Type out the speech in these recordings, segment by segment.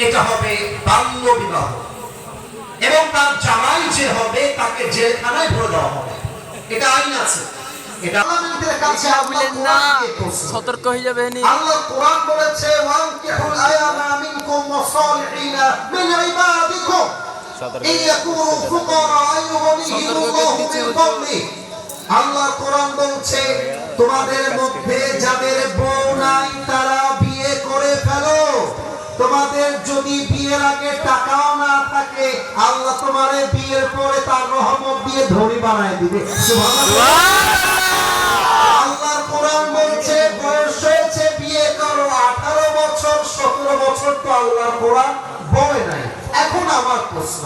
এটা হবে বাল্য বিবাহ, এবং তার জামাই যে হবে তাকে জেলখানায় ভরে দেওয়া হবে। এটা আইন আছে। এটা আমাদের কাছে আল্লাহ কোরআন দিয়ে বলছে। সতর্ক হয়ে যাবে নি। আল্লাহ কোরআন বলেছে ওয়ানকিহুল আয়ামা মিনকুম ওয়াসালিহিনা মিন ইবাদিকুম ইয়াকুনু ফুকারা আইয়ুগনিহিমুল্লাহু মিন ফাদলি। আল্লাহ কোরআন বলছে তোমাদের মধ্যে যাদের বউ নাই তারা বিয়ে করে ফেলো। তোমাদের যদি বিয়ের আগে টাকাও না থাকে আল্লাহ তোমারে বিয়ের পরে তার রহমত দিয়ে ধনী বানায় দিবে। সুবহানাল্লাহ। আল্লাহর কোরআন বলছে বয়স হয়েছে বিয়ে করো, 18 বছর 17 বছর তো আল্লাহর কোরআন বলে নাই। এখন আমার প্রশ্ন,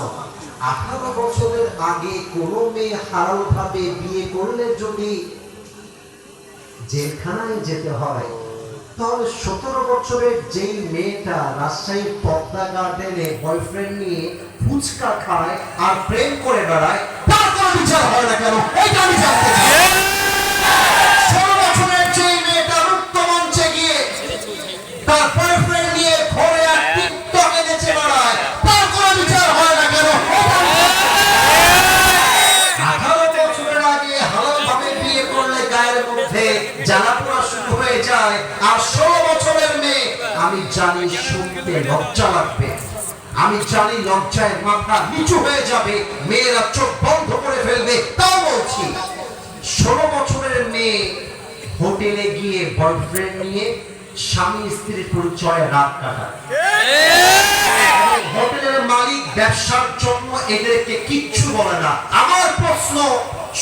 18 বছরের আগে কোনো মেয়ে হারাম ভাবে বিয়ে করলে যদি জেলখানায় যেতে হয়, তাহলে 17 বছরের যেই মেয়েটা রাজশাহীর পদ্মা গার্ডেনে বয়ফ্রেন্ড নিয়ে ফুচকা খায় আর প্রেম করে বেড়ায়, তার কোনো বিচার হয় না কেন? এইটা আমি জানতে চাই। 16 বছরের যেই মেয়েটা মুক্ত মঞ্চে গিয়ে তার বয়ফ্রেন্ড নিয়ে ঘরে আর টিকটকে নেচে বেড়ায়, তার কোনো বিচার হয় না কেন? 18 বছরের আগে হালাল ভাবে বিয়ে করলে গায়ের মধ্যে জ্বালাপোড়া শুরু হয়ে যায়, আর 16 বছরের মেয়ে, আমি জানি শুনতে লজ্জা লাগবে, আমি জানি লজ্জায় মাথা নিচু হয়ে যাবে, মেয়েরা চোখ বন্ধ করে ফেলবে, তাও বলছি 16 বছরের মেয়ে হোটেলে গিয়ে বয়ফ্রেন্ড নিয়ে স্বামী স্ত্রীর পরিচয়ে রাত কাটায়। হোটেলের মালিক ব্যবসার জন্য এদেরকে কিচ্ছু বলে না। আমার প্রশ্ন,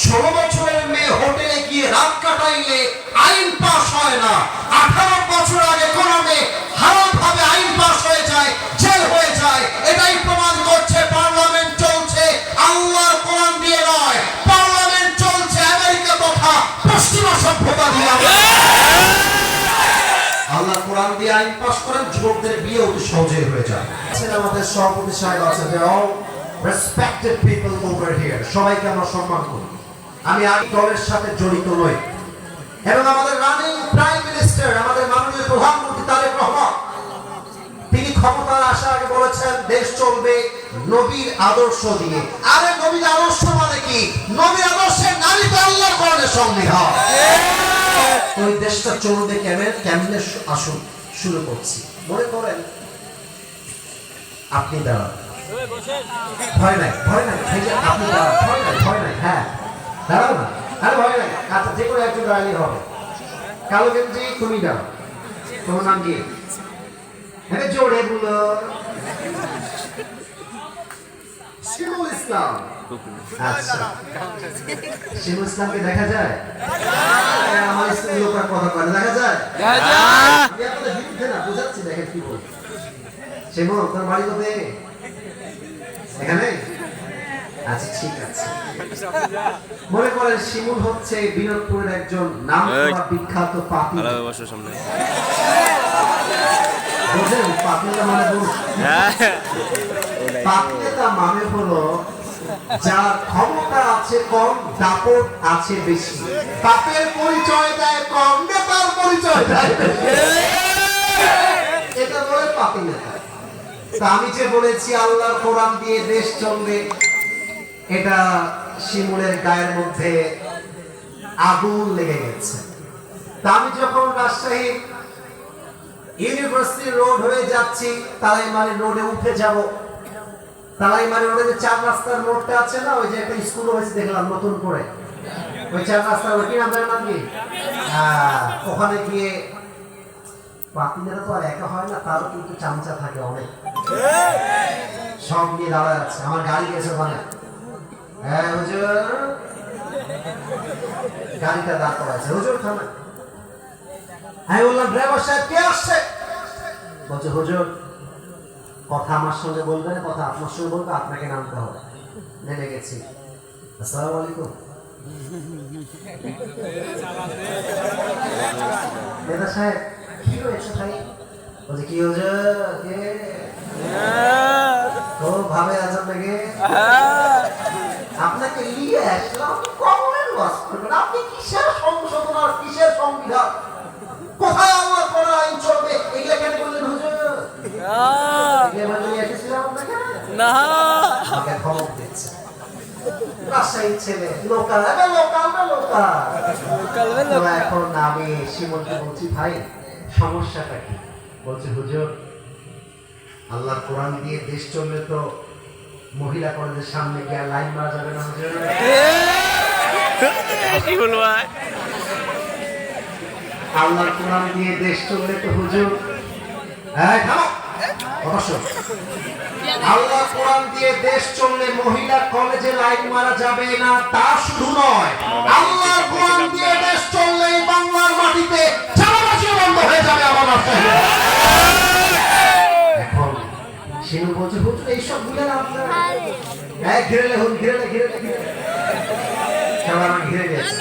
16 বছরের মেয়ে হোটেলে গিয়ে রাত কাটাইলে আইন পাস হয় না, 18 বছর আগে কোন মেয়ে হারাম ভাবে আইন পাস হয়ে যায়, জেল হয়ে যায়। এটাই প্রমাণ করছে পার্লামেন্ট চলছে আল্লাহর কোরআন দিয়ে নয়, পার্লামেন্ট চলছে আমেরিকা তথা পশ্চিমা সভ্যতা দিয়ে। আল্লাহ কোরআন দিয়ে আইন পাস করেন, যুবকদের বিয়ে অতি সহজে হয়ে যায়। আমাদের সভাপতি সাহেব আছে, they all respected people over here, সবাইকে আমরা সম্মান করি। আমি আর দলের সাথে জড়িত নই, এবং আমাদের রানিং প্রাইম মিনিস্টার, আমাদের মাননীয় প্রধানমন্ত্রী তারেক রহমান, তিনি ক্ষমতার আসার আগে বলেছেন দেশ চলবে নবীর আদর্শ দিয়ে। আরে নবীর আদর্শ মানে কি? নবীর আদর্শের নারী তো আল্লাহর কোরআনের সংবিধান। ওই দেশটা চলবে কেমনে? আসুন শুরু করছি। মনে করেন আপনি দাঁড়ান, ভয় নাই, ভয় নাই, আপনি দাঁড়ান, ভয় নাই, হ্যাঁ দাঁড়াও না, আরে ভয় নাই। আচ্ছা, যে কোনো একজন দাঁড়ালেই হবে। কালো গেঞ্জি তুমি দাঁড়াও, তোমার নাম কি? হ্যাঁ জোরে বলো। শিমুল ইসলাম। আচ্ছা, শিমুল ইসলামকে দেখা যায়? আমার স্ত্রী লোকের কথা বলে দেখা যায়? না, বুঝাচ্ছি, দেখেন কি বল। শিমুল, তোর বাড়ি কোথায়? এখানে? আচ্ছা, ঠিক আছে। মনে করেন শিমুল হচ্ছে বিনোদপুরের একজন নামকরা বিখ্যাত পাপী। বুঝলেন? পাপিতা মানে পাপিতা মানে হলো যার ক্ষমতা আছে কম, দাপট আছে বেশি। পাপের পরিচয় দেয় কম, নেতার পরিচয় দেয় বেশি। এটা বলে পাপী নেতা। তা আমি যে বলেছি আল্লাহর কোরআন দিয়ে দেশ চলবে, এটা শিমুলের গায়ের মধ্যে আগুন লেগে গেছে। তা আমি যখন রাজশাহী ইউনিভার্সিটি রোড হয়ে যাচ্ছি, তালাইমারি রোডে উঠে যাব। তালাইমারি রোডে যে 4 রাস্তার রোডটা আছে না, ওই যে একটা স্কুল হয়েছে দেখলাম নতুন করে, ওই 4 রাস্তার কি নাম জানেন আপনি? ওখানে গিয়ে পাপিনেরা তো আর একা হয় না, তারও কিন্তু চামচা থাকে অনেক, সব নিয়ে দাঁড়ায় আছে। আমার গাড়ি গেছে ওখানে, হ্যাঁ হুজুর, গাড়িটা দাঁড় করাচ্ছে, হুজুর থামে। আমি বললাম ড্রাইভার সাহেব কে আসছে? বলছে হুজুর কথা আমার সঙ্গে বলবেন, কথা আপনার সঙ্গে বলবে, আপনাকে নামতে হবে। নেমে গেছি। আসসালামু আলাইকুম। নেতা সাহেব কি হয়েছে ভাই? বলছে কি হুজুর, খুব ভাবে আছেন নাকি? আপনাকে নিয়ে আসলাম কমন লস করবেন। আপনি কিসের সংশোধন আর কিসের সংবিধান? কোথায় আমার কোন আইন চলবে? এগুলো কেন বললেন হুজুর? না আমাকে ধমক দিচ্ছে। রাজশাহীর ছেলে লোকাল, আরে লোকাল না লোকাল। তো এখন আমি শিমুলকে বলছি, ভাই সমস্যাটা কি? বলছে হুজুর, আল্লাহর কোরআন দিয়ে দেশ চললে তো মহিলা কলেজের সামনে গিয়ে লাইন মারা যাবে না হুজুর? আল্লাহর কোরআন দিয়ে দেশ চললে তো হুজুর, অবশ্য আল্লাহর কোরআন দিয়ে দেশ চললে মহিলা কলেজে লাইন মারা যাবে না, তা শুধু নয়, আল্লাহর কোরআন দিয়ে দেশ চললে বাংলার মাটিতে চাঁদাবাজি বন্ধ হয়ে যাবে আমার রাস্তায়। এখন শিনু বলছে হুজুর এইসব ভুলে না আপনার, ঘিরেলে হুন ঘিরেলে ঘিরেলে ঘিরেলে সবাই আমার ঘিরে গেছে।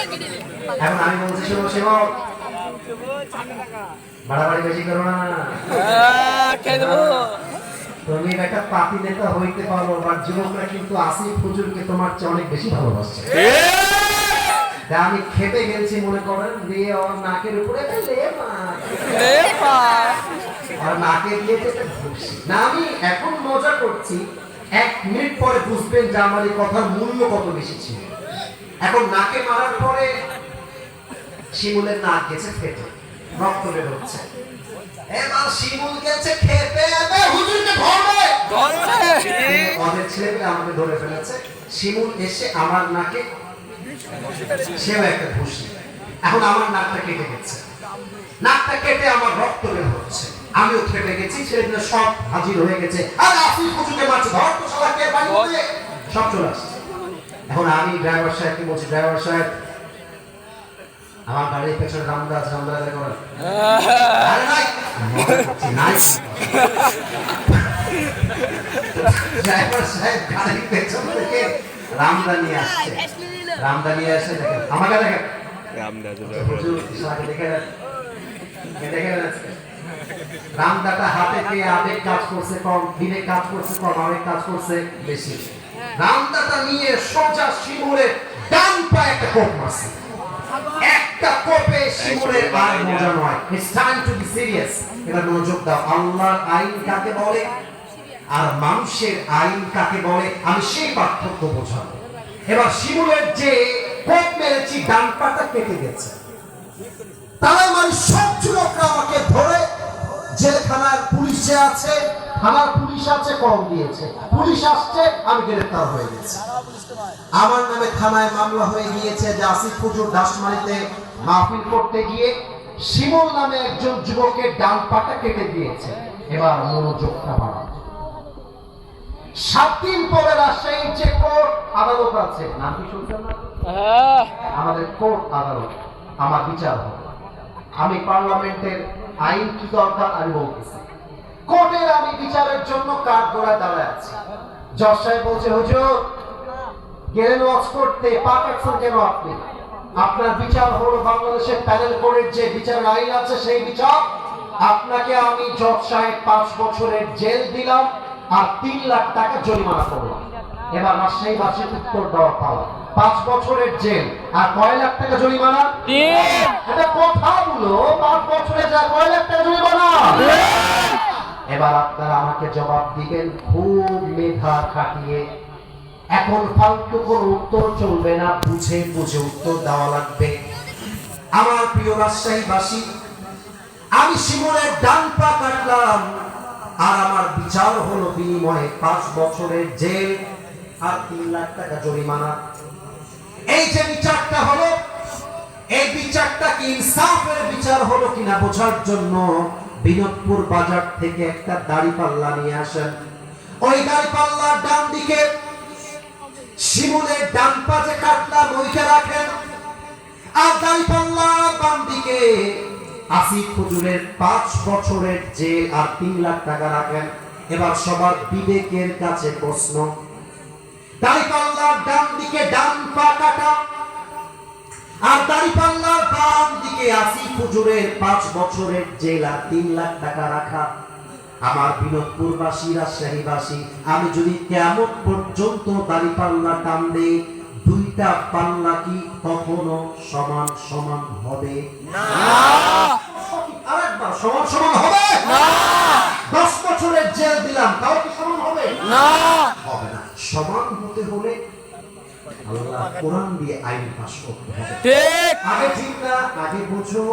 এখন আমি বলছি শিবু শিবু বাড়াবাড়ি বেশি করো না, তুমি একটা পাতি নেতা হইতে পারো, আর যুবকরা কিন্তু আসিফ হুজুরকে তোমার চেয়ে অনেক বেশি ভালোবাসছে। আমি খেতে গেছি মনে করেন, দিয়ে ওর নাকের উপরে আর নাকে দিয়ে ঘুরছি না। আমি এখন মজা করছি, 1 মিনিট পরে বুঝবেন যে আমার এই কথার মূল্য কত বেশি ছিল। এখন নাকে মারার পরে শিমুলের নাক গেছে ফেটে, রক্ত বের হচ্ছে। এবার শিমুল গেছে খেতে, হুজুরকে ধরবে, ওদের ছেলেপেলে আমাকে ধরে ফেলেছে। শিমুল এসে আমার নাকে সেও একটা ঘুষি। এখন আমার নাকটা কেটে গেছে, নাকটা কেটে আমার রক্ত বের হচ্ছে, আমিও খেপে গেছি। ছেলেপেলে সব হাজির হয়ে গেছে, আর আসিফ হুজুরকে মারছে, ধর তো শালাকে, বাড়ি দিয়ে সব চলে আসছে। এখন আমি ড্রাইভার সাহেবকে বলছি, ড্রাইভার সাহেব আমার গাড়ির পেছনে রামদা আছে, রামদা করেন। আরে নাই নাই, ড্রাইভার সাহেব গাড়ির পেছন থেকে রামদা নিয়ে আসছে, রামদা নিয়ে আসে দেখেন আমাকে, দেখেন রামদাটা হাতে পেয়ে আবেগ কাজ করছে কম, বিবেক কাজ করছে কম, আবেগ কাজ করছে বেশি। রামদাটা নিয়ে সোজা শিমুলের ডান পায়ে একটা কোপ মারছে। একটা কোপে শিমুলের আর মজা নয়। It's time to be serious. এবার মনোযোগ দাও। আল্লাহর আইন কাকে বলে আর মানুষের আইন কাকে বলে, আমি সেই পার্থক্য বোঝাবো। এবার শিমুলের যে কোপ মেরেছি, ডান পাটা কেটে গেছে, তাই মানে সব যুবকরা আমাকে ধরে জেলখানার পুলিশে আছে, থানার পুলিশ আছে, কম দিয়েছে, পুলিশ আসছে, আমি গ্রেফতার হয়ে গেছি। আমার নামে থানায় মামলা হয়ে গিয়েছে যে আসিফ হুজুর দাসমারিতে মাহফিল করতে গিয়ে শিমুল নামে একজন যুবকের ডান পাটা কেটে দিয়েছে। এবার মনোযোগটা বাড়ান। 7 দিন পরে রাজশাহীর যে কোর্ট আদালত আছে, নাম কি শুনছেন না? আমাদের কোর্ট আদালত, আমার বিচার হবে। আমি পার্লামেন্টের আইন কি দরকার আমি বলতেছি, কোর্টের আমি বিচারের জন্য কাঠ গোড়ায় দাঁড়ায় আছি। জজ সাহেব বলছে হুজুর গেলেন ওয়াজ করতে, পা কাটছেন কেন আপনি? আপনার বিচার হলো বাংলাদেশের প্যানেল কোর্টের যে বিচারের আইন আছে সেই বিচার। আপনাকে আমি জজ সাহেব 5 বছরের জেল দিলাম আর 3 লাখ টাকা জরিমানা করলাম। এবার রাজশাহীবাসীর উত্তর দেওয়া পালা, 5 বছরের জেল আর কয় লাখ টাকা জরিমানা? এটা কথা বলো, 5 বছরে যা কয় লাখ টাকা জরিমানা? এবার আপনারা আমাকে জবাব দিবেন খুব মেধা খাটিয়ে। এখন ফালতু কোন উত্তর চলবে না, বুঝে বুঝে উত্তর দেওয়া লাগবে। আমার প্রিয় রাজশাহীবাসী, আমি শিমুলের ডান পা কাটলাম আর আমার বিচার হলো বিনিময়ে 5 বছরের জেল আর 3 লাখ টাকা জরিমানা। এই যে বিচারটা হলো, এই বিচারটা কি ইনসাফের বিচার হলো কিনা বোঝার জন্য বিনোদপুর বাজার থেকে একটা দাড়িপাল্লা নিয়ে আসেন। ওই দাড়িপাল্লার ডান দিকে শিমুলের ডান পা যে কাটলাম ওইটা রাখেন, আর দাড়িপাল্লার বাম দিকে আসিফ হুজুরের 5 বছরের জেল আর 3 লাখ টাকা রাখেন। এবার সবার বিবেকের কাছে প্রশ্ন, দাড়িপাল্লার ডান দিকে ডান পা কাটা আর দাড়িপাল্লার বাম দিকে আসিফ হুজুরের 5 বছরের জেল আর 3 লাখ টাকা রাখা। আমার বিনোদপুরবাসী, রাজশাহীবাসী, আমি যদি কিয়ামত পর্যন্ত দাড়িপাল্লা টান দেই, 2টা পাল্লা কি কখনো সমান সমান হবে না? আরেকবার সমান সমান হবে না। 10 বছরের জেল দিলাম, তাও কি সমান হবে না? না হবে না। সমান হতে হলে আল্লাহ কোরআন দিয়ে আইন পাস করতে হবে। ঠিক আগে ঠিক না, আগে বোঝো,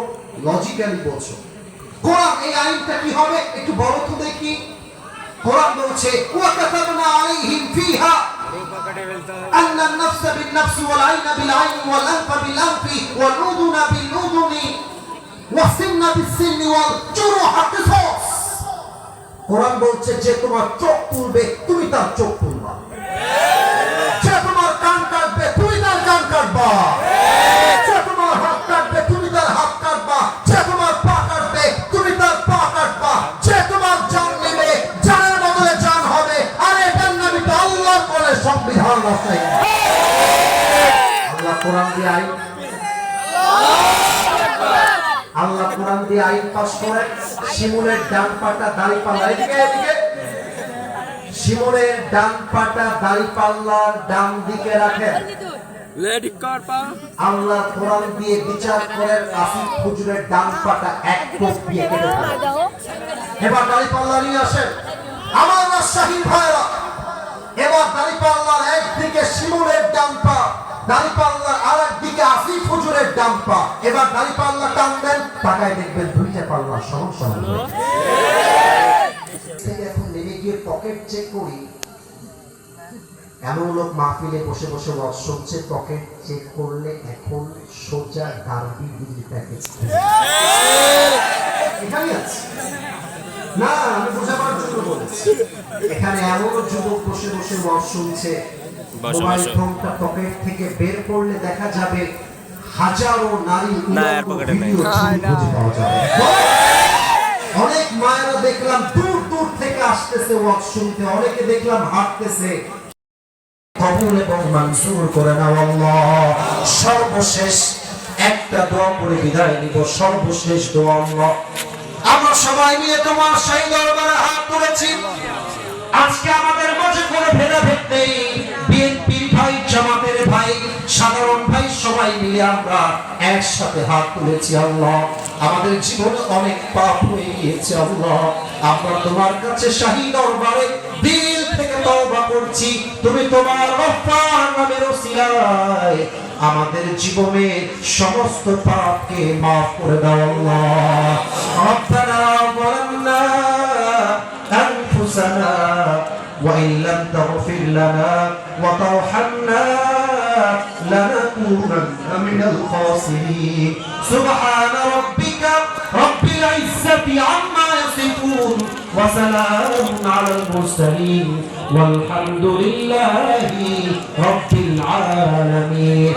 লজিক্যালি বোঝো। কোরআন এই আইনটা কি হবে একটু বলো তো দেখি। কোরআন বলছে ওয়া কাতাবনা আলাইহিম ফিহা আন্না আন-নাফস বিন-নাফস ওয়াল আইনা বিল-আইনি ওয়াল আনফা বিল-আনফি ওয়াল উযুনা বিল-উযুনি ওয়াস সিন্না বিস-সিন্নি ওয়াল জুরুহা কিসাস। কোরআন বলছে যে তোমার চোখ তুলবে তুমি তার চোখ তুলবা, যে তোমার কান কাটবে তুমি তার কান কাটবা, যে তোমার হাত কাটবে তুমি তার হাত কাটবা, যে তোমার পা কাটবে তুমি তার পা কাটবা, যে তোমার জান নেবে জানের বদলে জান হবে। আরে এটার নামই তো আল্লাহর কোরআনের সংবিধান আছে। আল্লাহ কোরআন দিয়ে আইন, আল্লাহ কোরআন দিয়ে আইন পাস করে। শিমুলের ডান পাটা দাঁড়িপাল্লা, এদিকে এদিকে, শিমুলের ডান পাটা দাঁড়িপাল্লার ডান দিকে রাখেন। আল্লাহ কোরআন দিয়ে বিচার করেন আসিফ হুজুরের ডান পাটা এক কোপ দিয়ে কেটে ফেলেন। এবার দাঁড়িপাল্লা নিয়ে আসেন আমার রাজশাহীর ভাইরা। এবার দাঁড়িপাল্লার একদিকে শিমুলের ডান পা, দাঁড়িপাল্লার আর একদিকে আসিফ হুজুরের ডান পা। এবার দাঁড়িপাল্লা টান দেন, তাকায় দেখবেন দুইটা পাল্লা সমান সমান। এখন নেমে গিয়ে পকেট চেক করি, এমন লোক মাহফিলে বসে বসে ওয়াজ শুনছে, পকেট চেক করলে এখন সোজা ডার্বি বিলি প্যাকেজ এখানে আছে না। আমি বোঝাবার জন্য বলেছি, এখানে এমন যুবক বসে বসে ওয়াজ শুনছে, মোবাইল ফোনটা পকেট থেকে বের করলে দেখা যাবে হাজারো নারী ভিডিও ছবি খুঁজে পাওয়া যাবে। অনেক মায়েরা দেখলাম দূর দূর থেকে আসতেছে ওয়াজ শুনতে, অনেকে দেখলাম হাঁটতেছে। কবুল এবং মঞ্জুর করে নাও আল্লাহ। সর্বশেষ একটা দোয়া করে বিদায় নিব, সর্বশেষ দোয়া আল্লাহ। আমরা সবাই মিলে তোমার সেই দরবারে হাত তুলেছি। আজকে আমাদের মাঝে কোনো ভেদাভেদ নেই, বিএনপির ভাই, জামাতের ভাই, সাধারণ ভাই, সবাই মিলে আমরা একসাথে হাত তুলেছি আল্লাহ। আমাদের জীবনে অনেক পাপ হয়ে গিয়েছে আল্লাহ, আমরা তোমার কাছে শাহী দরবারে দিল থেকে তওবা করছি। তুমি তোমার গফফার নামের ওসিলায় আমাদের জীবনের সমস্ত পাপকে মাফ করে দাও আল্লাহ। রব্বানা যালামনা আনফুসানা ওয়া ইন লাম তাগফির লানা ওয়া তারহামনা লানাকুনান্না মিনাল খাসিরিন। সুবহানা রাব্বিকা রাব্বিল ইজ্জাতি আম্মা ইয়াসিফুন ওয়া সালামুন আলাল মুরসালিন ওয়ালহামদুলিল্লাহি রাব্বিল আলামিন।